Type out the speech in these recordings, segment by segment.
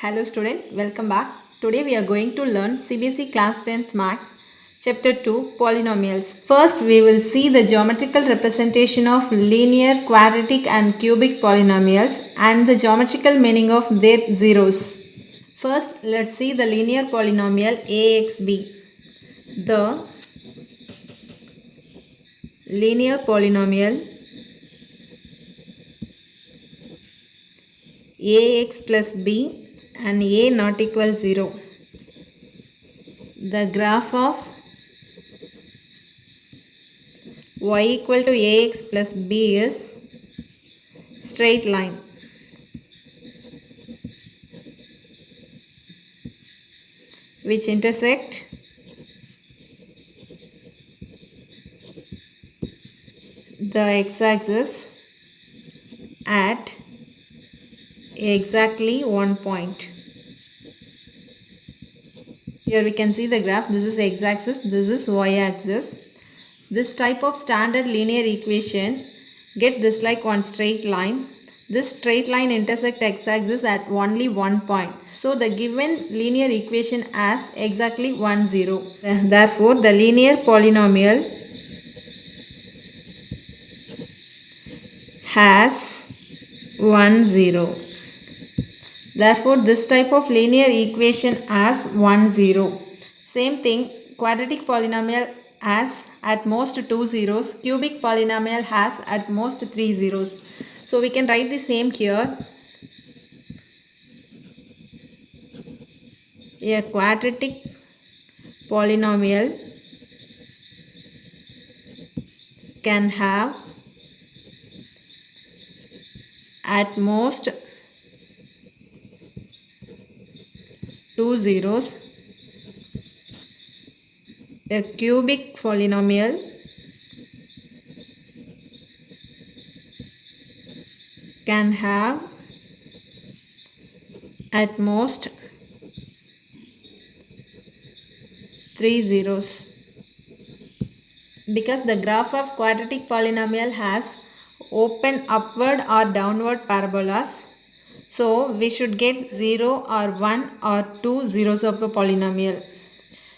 Hello student, welcome back. Today we are going to learn CBSE class 10th Maths chapter 2 polynomials. First we will see the geometrical representation of linear, quadratic and cubic polynomials and the geometrical meaning of their zeros. First let's see the linear polynomial AXB. The linear polynomial ax plus b and a not equal 0. The graph of y equal to ax plus b is straight line. Which intersect the x-axis at exactly one point. Here we can see the graph. This is x-axis, this is y-axis. This type of standard linear equation get this like one straight line. This straight line intersect x-axis at only one point. So the given linear equation has exactly 1, 0. Therefore the linear polynomial has 1, 0. Therefore, this type of linear equation has 1, 0. Same thing, quadratic polynomial has at most 2 zeros. Cubic polynomial has at most 3 zeros. So, we can write the same here. A quadratic polynomial can have at most 2 zeros. A cubic polynomial can have at most 3 zeros. Because the graph of quadratic polynomial has open upward or downward parabolas, so we should get 0 or 1 or 2 zeros of the polynomial.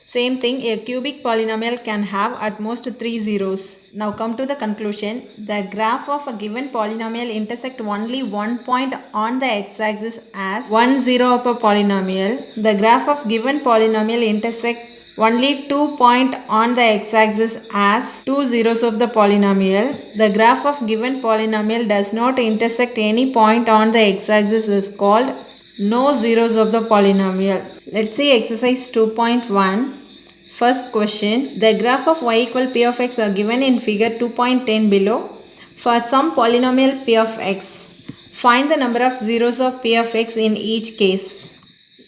Same thing, a cubic polynomial can have at most 3 zeros. Now come to the conclusion. The graph of a given polynomial intersect only one point on the x-axis as 1, 0 of a polynomial. The graph of given polynomial intersect only 2 points on the x-axis as 2 zeros of the polynomial. The graph of given polynomial does not intersect any point on the x-axis is called no zeros of the polynomial. Let's see exercise 2.1. First question. The graph of y equal p of x are given in figure 2.10 below. For some polynomial p of x, find the number of zeros of p of x in each case.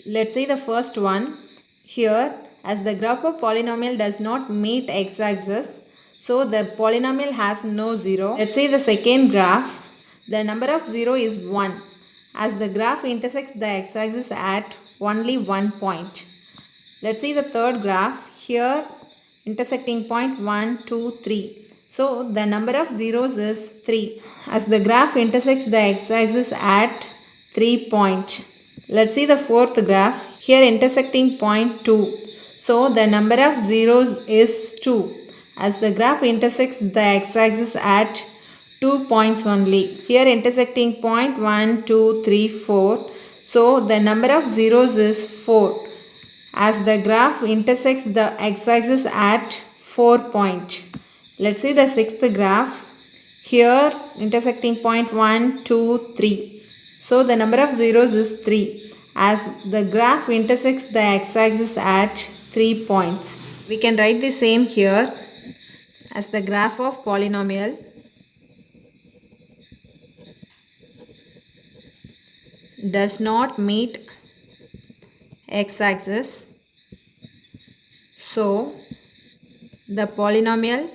Let's see the first one. Here, as the graph of polynomial does not meet x-axis, so the polynomial has no zero. Let's see the second graph. The number of 0 is 1, as the graph intersects the x-axis at only one point. Let's see the third graph. Here, intersecting point 1, 2, 3. So, the number of zeros is 3, as the graph intersects the x-axis at 3 points. Let's see the fourth graph. Here intersecting point 2. So the number of zeros is 2, as the graph intersects the x-axis at 2 points only. Here intersecting point 1, 2, 3, 4. So the number of zeros is 4, as the graph intersects the x-axis at 4 points. Let's see the sixth graph. Here intersecting point 1, 2, 3. So the number of zeros is 3, as the graph intersects the x-axis at 3 points. We can write the same here, as the graph of polynomial does not meet x-axis, so the polynomial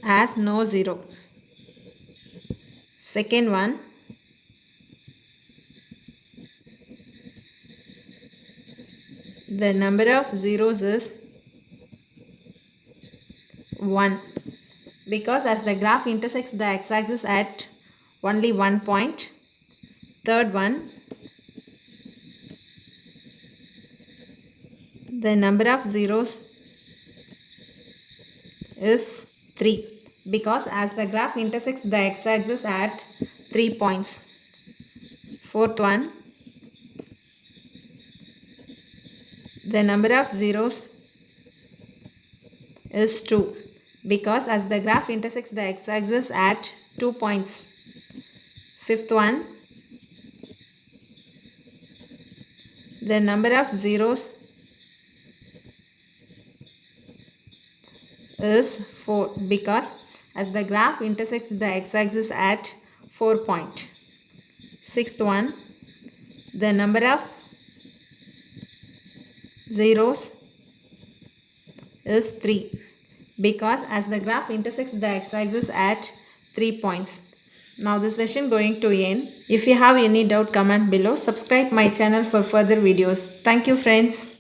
has no zero. Second one. The number of zeros is 1, because as the graph intersects the x-axis at only one point, Third one, the number of zeros is 3 because as the graph intersects the x-axis at 3 points. Fourth one, the number of zeros is 2 because as the graph intersects the x-axis at 2 points. Fifth one, the number of zeros is 4 because as the graph intersects the x-axis at 4 points. Sixth one, the number of zeros is 3 because as the graph intersects the x-axis at 3 points. Now the session going to end. If you have any doubt, comment below. Subscribe my channel for further videos. Thank you friends.